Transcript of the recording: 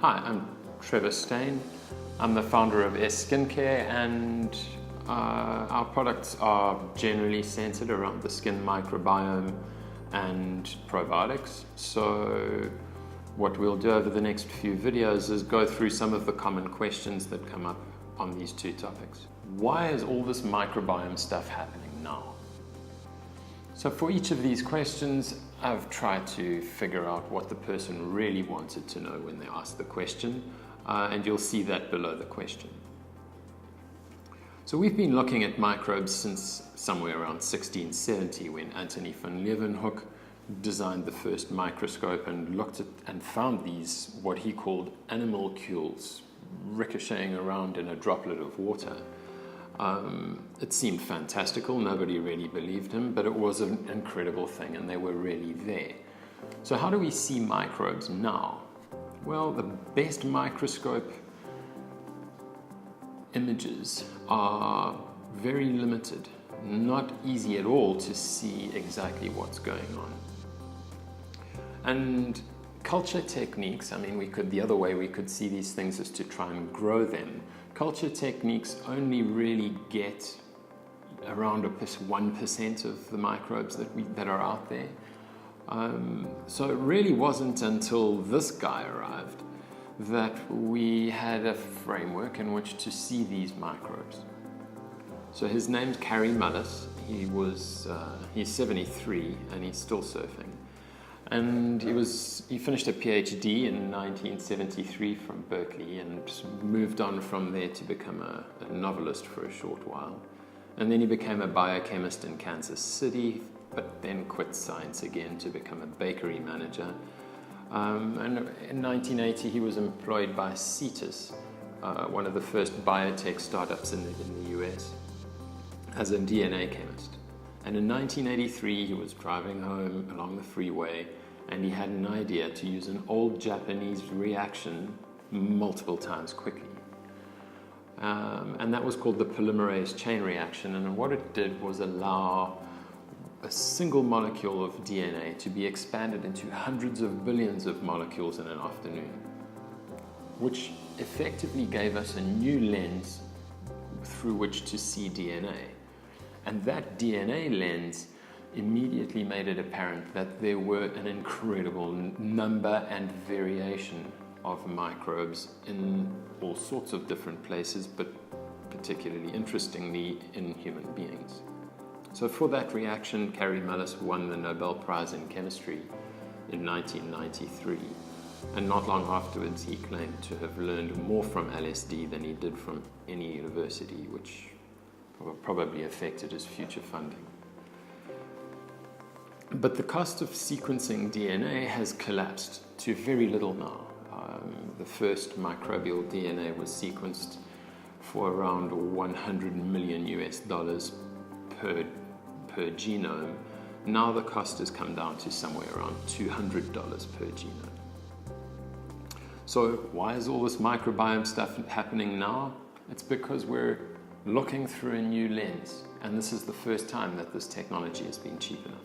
Hi, I'm Trevor Stain. I'm the founder of S Skincare, and our products are generally centered around the skin microbiome and probiotics. So what we'll do over the next few videos is go through some of the common questions that come up on these two topics. Why is all this microbiome stuff happening now? So for each of these questions, I've tried to figure out what the person really wanted to know when they asked the question, and you'll see that below the question. So we've been looking at microbes since somewhere around 1670, when Antony van Leeuwenhoek designed the first microscope and looked at and found these, what he called animalcules, ricocheting around in a droplet of water. It seemed fantastical, nobody really believed him, but it was an incredible thing and they were really there. So how do we see microbes now? Well, the best microscope images are very limited, not easy at all to see exactly what's going on. And culture techniques, the other way we could see these things is to try and grow them. Culture techniques only really get around 1% of the microbes that are out there. So it really wasn't until this guy arrived that we had a framework in which to see these microbes. So his name's Kerry Mullis. He's 73 and he's still surfing. And he finished a PhD in 1973 from Berkeley and moved on from there to become a novelist for a short while. And then he became a biochemist in Kansas City, but then quit science again to become a bakery manager. And in 1980 he was employed by Cetus, one of the first biotech startups in the US, as a DNA chemist. And in 1983, he was driving home along the freeway and he had an idea to use an old Japanese reaction multiple times quickly. And that was called the Polymerase Chain reaction. And what it did was allow a single molecule of DNA to be expanded into hundreds of billions of molecules in an afternoon, which effectively gave us a new lens through which to see DNA. And that DNA lens immediately made it apparent that there were an incredible number and variation of microbes in all sorts of different places, but particularly interestingly in human beings. So for that reaction, Kerry Mullis won the Nobel Prize in Chemistry in 1993. And not long afterwards, he claimed to have learned more from LSD than he did from any university, which probably affected his future funding. But the cost of sequencing DNA has collapsed to very little now. The first microbial DNA was sequenced for around $100 million per genome. Now the cost has come down to somewhere around $200 per genome. So why is all this microbiome stuff happening now? It's because we're looking through a new lens, and this is the first time that this technology has been cheap enough.